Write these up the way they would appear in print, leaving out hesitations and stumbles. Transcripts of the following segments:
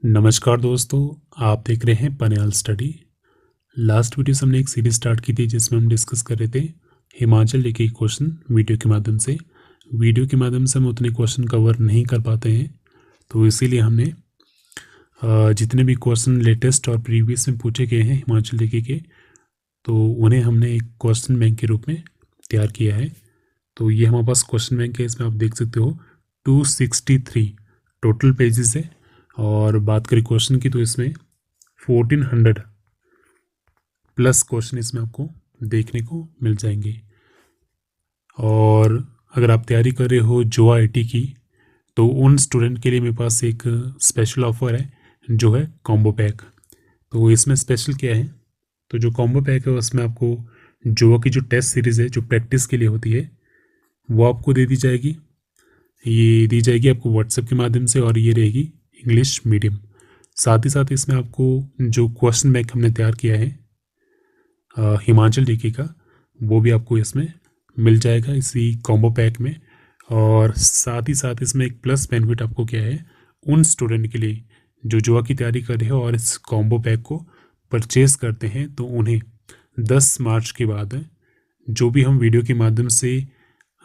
नमस्कार दोस्तों, आप देख रहे हैं पनियाल स्टडी। लास्ट वीडियो से हमने एक सीरीज स्टार्ट की थी जिसमें हम डिस्कस कर रहे थे हिमाचल के क्वेश्चन वीडियो के माध्यम से। हम उतने क्वेश्चन कवर नहीं कर पाते हैं, तो इसीलिए हमने जितने भी क्वेश्चन लेटेस्ट और प्रीवियस में पूछे गए हैं हिमाचल के, तो उन्हें हमने एक क्वेश्चन बैंक के रूप में तैयार किया है। तो ये हमारे पास क्वेश्चन बैंक है, इसमें आप देख सकते हो 263 टोटल पेजेस है। और बात करें क्वेश्चन की तो इसमें 1400 प्लस क्वेश्चन इसमें आपको देखने को मिल जाएंगे। और अगर आप तैयारी कर रहे हो जोआ आईटी की, तो उन स्टूडेंट के लिए मेरे पास एक स्पेशल ऑफर है जो है कॉम्बो पैक। तो इसमें स्पेशल क्या है, तो जो कॉम्बो पैक है उसमें आपको जोआ की जो टेस्ट सीरीज़ है जो प्रैक्टिस के लिए होती है वो आपको दे दी जाएगी। ये दी जाएगी आपको व्हाट्सएप के माध्यम से, और ये रहेगी इंग्लिश मीडियम। साथ ही साथ इसमें आपको जो क्वेश्चन बैंक हमने तैयार किया है हिमाचल जीके का, वो भी आपको इसमें मिल जाएगा इसी कॉम्बो पैक में। और साथ ही साथ इसमें एक प्लस बेनिफिट आपको क्या है, उन स्टूडेंट के लिए जो जोआ की तैयारी कर रहे हैं और इस कॉम्बो पैक को परचेज करते हैं, तो उन्हें 10 मार्च के बाद जो भी हम वीडियो के माध्यम से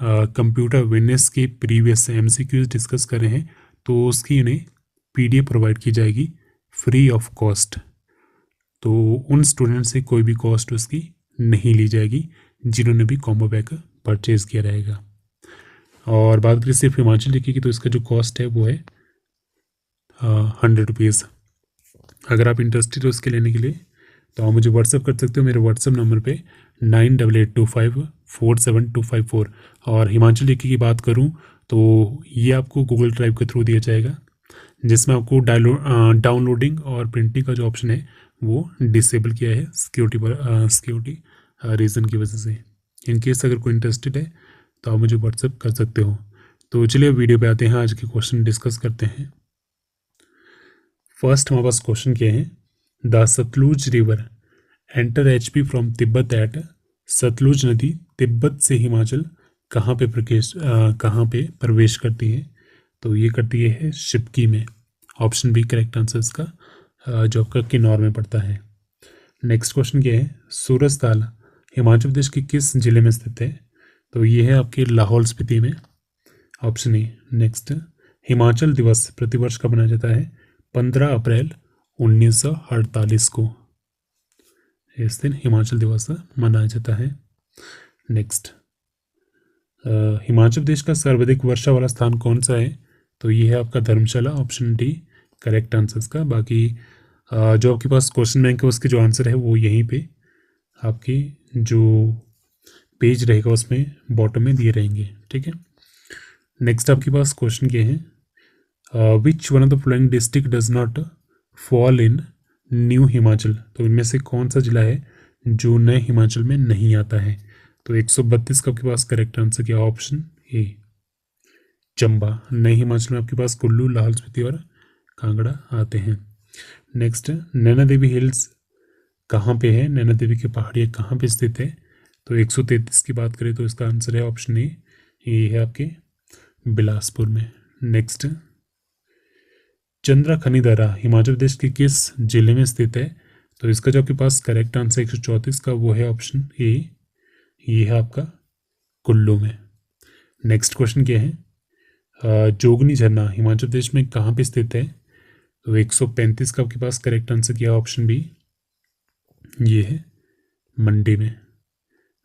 कंप्यूटर विटनेस के प्रीवियस MCQs डिस्कस कर रहे हैं, तो उसकी उन्हें PDF प्रोवाइड की जाएगी फ्री ऑफ कॉस्ट। तो उन स्टूडेंट से कोई भी कॉस्ट उसकी नहीं ली जाएगी जिन्होंने भी कॉम्बो पैक परचेज़ किया रहेगा। और बात करें सिर्फ हिमाचल जीके की, तो इसका जो कॉस्ट है वो है 100 रुपीज़। अगर आप इंटरेस्टेड हो इसके लेने के लिए तो आप मुझे व्हाट्सअप कर सकते हो मेरे व्हाट्सअप नंबर पे 9882547254। और हिमाचल जीके की बात करूँ तो ये आपको गूगल ड्राइव के थ्रू दिया जाएगा, जिसमें आपको डाउनलोडिंग और प्रिंटिंग का जो ऑप्शन है वो डिसेबल किया है सिक्योरिटी रीज़न की वजह से। इन केस अगर कोई इंटरेस्टेड है तो आप मुझे व्हाट्सएप कर सकते हो। तो चलिए वीडियो पे आते हैं, आज के क्वेश्चन डिस्कस करते हैं। फर्स्ट हमारे पास क्वेश्चन क्या है, the Sutlej river enter HP from Tibet at. Sutlej नदी तिब्बत से हिमाचल कहाँ पे प्रवेश करती है, तो ये करती है शिप्की में। ऑप्शन बी करेक्ट आंसर इसका, जो आपका किन्नौर में पड़ता है। नेक्स्ट क्वेश्चन क्या है, सूरजताल हिमाचल प्रदेश के किस जिले में स्थित है, तो ये है आपके लाहौल स्पीति में। Option A. नेक्स्ट, हिमाचल दिवस प्रतिवर्ष कब मनाया जाता है, 15 अप्रैल 1948 को इस दिन हिमाचल दिवस मनाया जाता है। नेक्स्ट, हिमाचल प्रदेश का सर्वाधिक वर्षा वाला स्थान कौन सा है, तो ये है आपका धर्मशाला। ऑप्शन डी करेक्ट आंसर का। बाकी जो आपके पास क्वेश्चन बैंक है उसके जो आंसर है वो यहीं पे आपके जो पेज रहेगा उसमें बॉटम में दिए रहेंगे, ठीक है। नेक्स्ट आपके पास क्वेश्चन क्या है, which one of the following district does not fall in new Himachal, तो इनमें से कौन सा जिला है जो नए हिमाचल में नहीं आता है, तो 132 का आपके पास करेक्ट आंसर क्या, ऑप्शन ए चंबा। नए हिमाचल में आपके पास कुल्लू, लाहौल स्पीति और कांगड़ा आते हैं। नेक्स्ट, नैना देवी हिल्स कहाँ पे है, नैना देवी की पहाड़ियाँ कहाँ पे स्थित है, तो 133 की बात करें तो इसका आंसर है ऑप्शन ए, ये है आपके बिलासपुर में। नेक्स्ट, चंद्रा खनी दर्रा हिमाचल प्रदेश के किस जिले में स्थित है, तो इसका जो आपके पास करेक्ट आंसर 134 का वो है ऑप्शन ए, ये है आपका कुल्लू में। नेक्स्ट क्वेश्चन क्या है, जोगनी झरना हिमाचल प्रदेश में कहाँ पे स्थित है, तो 135 का आपके पास करेक्ट आंसर किया ऑप्शन बी, ये है मंडी में।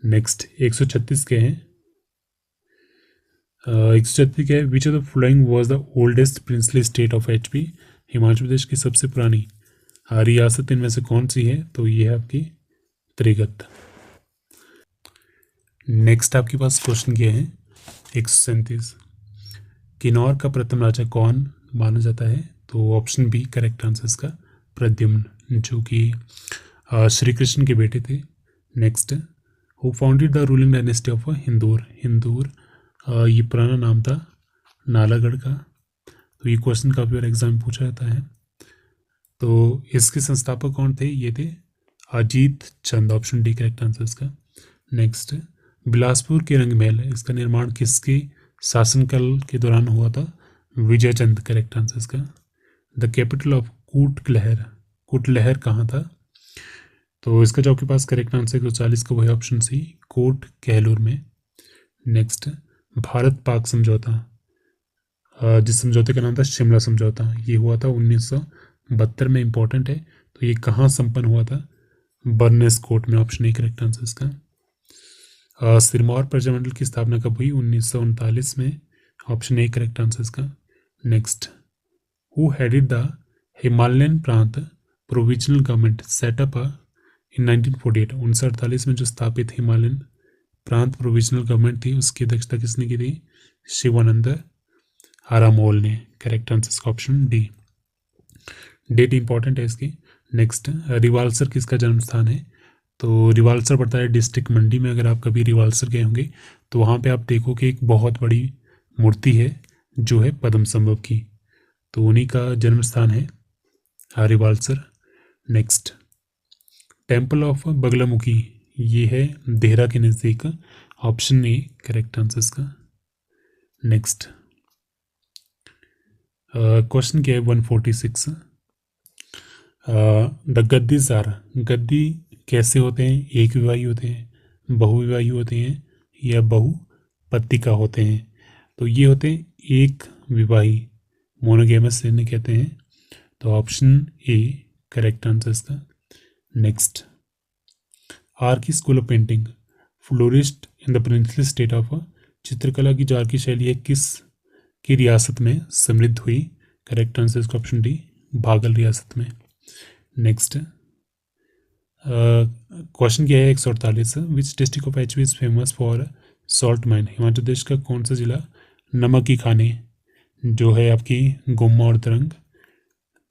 नेक्स्ट 136 के हैं, 136 क्या है, which of the following was the oldest princely state of HP, Himachal Pradesh की सबसे पुरानी रियासत इनमें से कौन सी है, तो ये है आपकी त्रिगत। नेक्स्ट आपके पास क्वेश्चन क्या है, 137 किन्नौर का प्रथम राजा कौन माना जाता है, तो ऑप्शन बी करेक्ट आंसर इसका प्रद्युम्न, जो कि श्री कृष्ण के बेटे थे। Next, who founded the ruling dynasty of Hindur, ये पुराना नाम था नालागढ़ का। तो ये क्वेश्चन काफ़ी बार एग्जाम में पूछा जाता है। तो इसके संस्थापक कौन थे, ये थे अजीत चंद। ऑप्शन डी करेक्ट आंसर इसका। नेक्स्ट, बिलासपुर के रंग महल इसका निर्माण किसके शासनकाल के दौरान हुआ था, विजय चंद करेक्ट आंसर इसका। द कैपिटल ऑफ कुटलहर कहाँ था? तो इसका जो आपके पास करेक्ट आंसर 140 का वही ऑप्शन सी, कोट कहलूर में। नेक्स्ट, भारत पाक समझौता, जिस समझौते का नाम था शिमला समझौता, ये हुआ था 1972 में, इंपॉर्टेंट है। तो ये कहाँ संपन्न हुआ था? बर्नेस कोर्ट में, ऑप्शन ए करेक्ट आंसर इसका। सिरमौर प्रजामंडल की स्थापना कब हुई? 1939 में, ऑप्शन ए करेक्ट आंसर इसका। Next, who headed the Himalayan प्रांत प्रोविजनल गवर्नमेंट सेटअप इन 1948? 1948 में जो स्थापित हिमालयन प्रांत प्रोविजनल गवर्नमेंट थी, उसकी अध्यक्षता किसने की थी? शिवानंद आरामोल ने। करेक्ट आंसर इसका ऑप्शन डी। डेट इंपॉर्टेंट है इसकी। नेक्स्ट, रिवाल्सर किसका जन्म स्थान है? तो रिवाल्सर पड़ता है डिस्ट्रिक्ट मंडी में। अगर आप कभी रिवाल्सर गए होंगे तो वहाँ पे आप देखो कि एक बहुत बड़ी मूर्ति है जो है पद्म संभव की, तो उन्हीं का जन्म स्थान है Rewalsar. Next, temple of Baglamukhi, ये है देहरा के नज़दीक, ऑप्शन ए करेक्ट आंसर इसका। नेक्स्ट, क्वेश्चन क्या है 146, द गद्दीज़ार, गद्दी कैसे होते हैं? एक विवाही होते हैं, बहुविवाही होते हैं, या बहुपत्तिका होते हैं? तो ये होते हैं एक विवाही, मोनोगेमस इन्हें कहते हैं। तो ऑप्शन ए करेक्ट आंसर इसका। नेक्स्ट, आर की school of painting florist in the princely state of, चित्रकला की जो आर की शैली है किस की रियासत में समृद्ध हुई? करेक्ट आंसर इसका ऑप्शन डी, भागल रियासत में। नेक्स्ट, क्वेश्चन क्या है 148, which district of HP is famous for salt mine? Himachal Pradesh का कौन सा जिला नमक की खाने जो है आपकी गुम्मा और तरंग,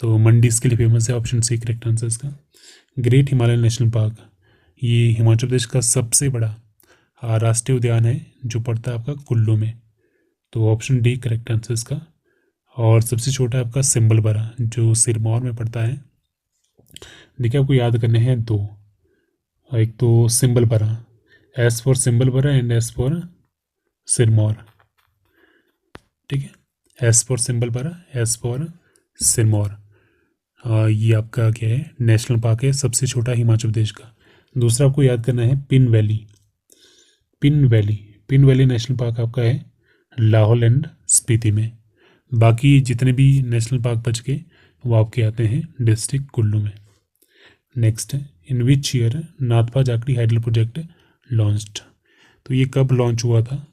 तो मंडी इसके लिए फेमस है? ऑप्शन सी करेक्ट आंसर इसका। ग्रेट हिमालयन नेशनल पार्क, ये हिमाचल प्रदेश का सबसे बड़ा राष्ट्रीय उद्यान है जो पड़ता है आपका कुल्लू में, तो ऑप्शन डी करेक्ट आंसर इसका। और सबसे छोटा है आपका सिंबलबरा जो सिरमौर में पड़ता है। देखिए आपको याद करने हैं दो, एक तो Simbalbara, S for Simbalbara and S for Sirmaur, ठीक है, S for Simbalbara, S for Sirmaur. ये आपका क्या है? नेशनल पार्क है, सबसे छोटा हिमाचल प्रदेश का। दूसरा आपको याद करना है pin valley, pin valley national park आपका है लाहौल एंड स्पीति में। बाकी जितने भी नेशनल पार्क बच के वो आपके आते हैं डिस्ट्रिक्ट कुल्लू में। Next, in which year Nathpa Jhakri hydel project launched? तो ये कब लॉन्च हुआ था?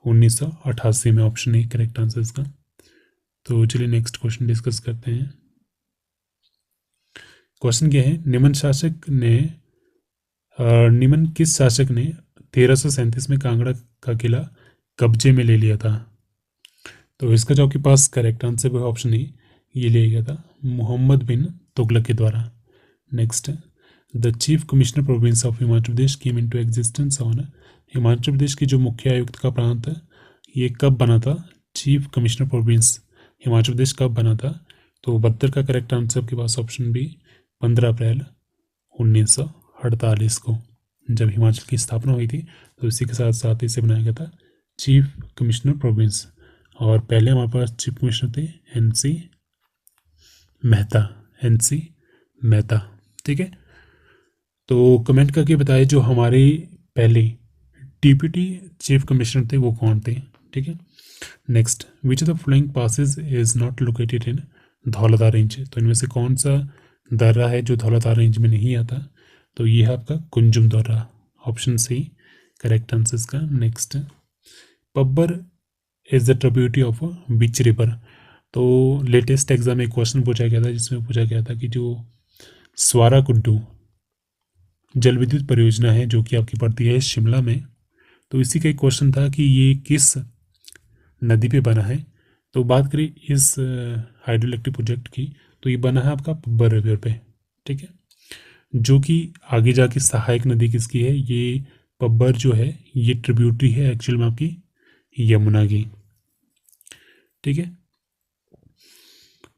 1988 में, ऑप्शन ए करेक्ट आंसर इसका। तो चलिए नेक्स्ट क्वेश्चन डिस्कस करते हैं। क्वेश्चन क्या है, निमन किस शासक ने 1337 में कांगड़ा का किला कब्जे में ले लिया था? तो इसका जो आपके पास करेक्ट आंसर है ऑप्शन ए, ये लिया गया था मोहम्मद बिन तुगलक के द्वारा। Next, the chief commissioner province of Himachal Pradesh came into existence on, Himachal Pradesh की जो मुख्य आयुक्त का प्रांत है ये कब बना था? Chief commissioner province Himachal Pradesh कब बना था? तो 72 का करेक्ट आंसर आपके पास ऑप्शन बी, 15 अप्रैल 1948 को जब हिमाचल की स्थापना हुई थी, तो इसी के साथ साथ इसे बनाया गया था चीफ कमिश्नर प्रोविंस। और पहले हमारे पास चीफ कमिश्नर थे एनसी मेहता, ठीक है। तो कमेंट करके बताइए जो हमारे पहले डिप्यूटी चीफ कमिश्नर थे वो कौन थे, ठीक है। Next, which of the following passes is not located in Dhauladhar range? तो इनमें से कौन सा दर्रा है जो धौलाधार रेंज में नहीं आता? तो ये है आपका कुंजुम दर्रा, ऑप्शन सी करेक्ट आंसर इसका। Next, Pabbar is the tributary of which river? तो लेटेस्ट एग्जाम में क्वेश्चन पूछा गया था जिसमें पूछा गया था कि जो स्वाराकुड्डू जल विद्युत परियोजना है जो कि आपकी पड़ती है शिमला में, तो इसी का एक क्वेश्चन था कि ये किस नदी पे बना है। तो बात करें इस हाइड्रो इलेक्ट्रिक प्रोजेक्ट की, तो ये बना है आपका पब्बर रिवर पे, ठीक है, जो कि आगे जाके सहायक नदी किसकी है? ये पब्बर जो है ये ट्रिब्यूटरी है एक्चुअल में आपकी यमुना की, ठीक है।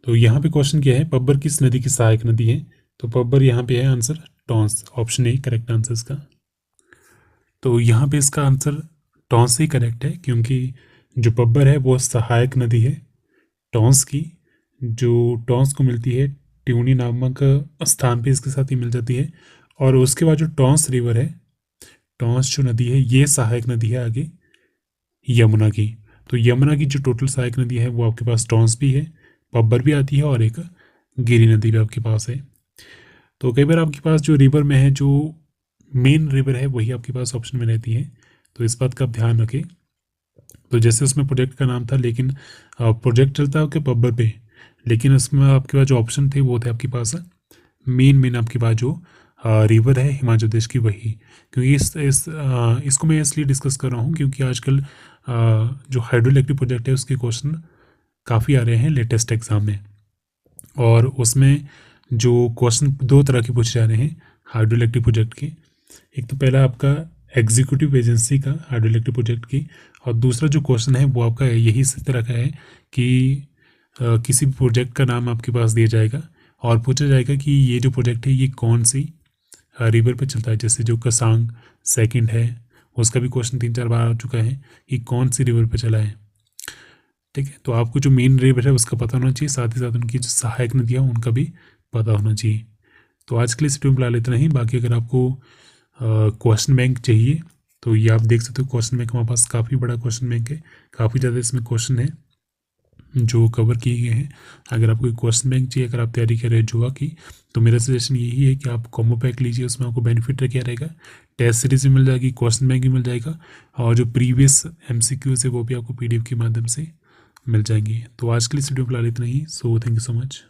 तो यहाँ पे क्वेश्चन क्या है, पब्बर किस नदी की सहायक नदी है? तो पब्बर यहाँ पे है answer Tons, option A correct answer इसका। तो यहाँ पे इसका आंसर टॉन्स ही करेक्ट है क्योंकि जो पब्बर है वो सहायक नदी है टॉन्स की, जो टॉन्स को मिलती है ट्यूनी नामक स्थान पे इसके साथ ही मिल जाती है। और उसके बाद जो टॉन्स रिवर है, टॉन्स जो नदी है ये सहायक नदी है आगे यमुना की। तो यमुना की जो टोटल सहायक नदी है वो आपके पास टॉन्स भी है, पब्बर भी आती है और एक गिरी नदी भी आपके पास है। तो कई बार आपके पास जो रिवर में है, जो मेन रिवर है वही आपके पास ऑप्शन में रहती है, तो इस बात का आप ध्यान रखें। तो जैसे उसमें प्रोजेक्ट का नाम था, लेकिन प्रोजेक्ट चलता है आपके पब्बर पे, लेकिन उसमें आपके पास जो ऑप्शन थे वो थे आपके पास मेन आपके पास जो रिवर है हिमाचल प्रदेश की वही। क्योंकि इसको मैं इसलिए डिस्कस कर रहा हूँ क्योंकि आजकल जो हाइड्रो इलेक्ट्रिक प्रोजेक्ट है उसके क्वेश्चन काफ़ी आ रहे हैं लेटेस्ट एग्जाम में। और उसमें जो क्वेश्चन दो तरह के पूछे जा रहे हैं हाइड्रो इलेक्ट्रिक प्रोजेक्ट के। एक तो पहला आपका एग्जीक्यूटिव एजेंसी का हाइड्रो इलेक्ट्रिक प्रोजेक्ट की, और दूसरा जो क्वेश्चन है वो आपका यही इसी तरह का है कि किसी भी प्रोजेक्ट का नाम आपके पास दिया जाएगा और पूछा जाएगा कि ये जो प्रोजेक्ट है ये कौन सी रिवर पे चलता है। जैसे जो कसांग सेकंड है उसका भी क्वेश्चन 3-4 बार आ चुका है कि कौन सी रिवर पे चला है। ठीक है, तो आपको जो मेन रिवर है उसका पता होना चाहिए, साथ ही साथ उनकी जो सहायक नदियाँ उनका भी पता होना चाहिए। तो आज के लिए इस वीडियो में फिलहाल इतना ही। बाकी अगर आपको क्वेश्चन बैंक चाहिए तो ये आप देख सकते हो, क्वेश्चन बैंक हमारे पास काफ़ी बड़ा क्वेश्चन बैंक है, काफ़ी ज़्यादा इसमें क्वेश्चन है जो कवर किए गए हैं। अगर आपको क्वेश्चन बैंक चाहिए, अगर आप तैयारी कर रहे हैं जुआ की, तो मेरा सजेशन यही है कि आप कॉम्बो पैक लीजिए, उसमें आपको बेनिफिट क्या रहेगा, टेस्ट सीरीज भी मिल जाएगी, क्वेश्चन बैंक भी मिल जाएगा, और जो प्रीवियस MCQs है वो भी आपको PDF के माध्यम से मिल जाएंगे। तो आज के लिए इस वीडियो फिलहाल इतना ही। So thank you so much.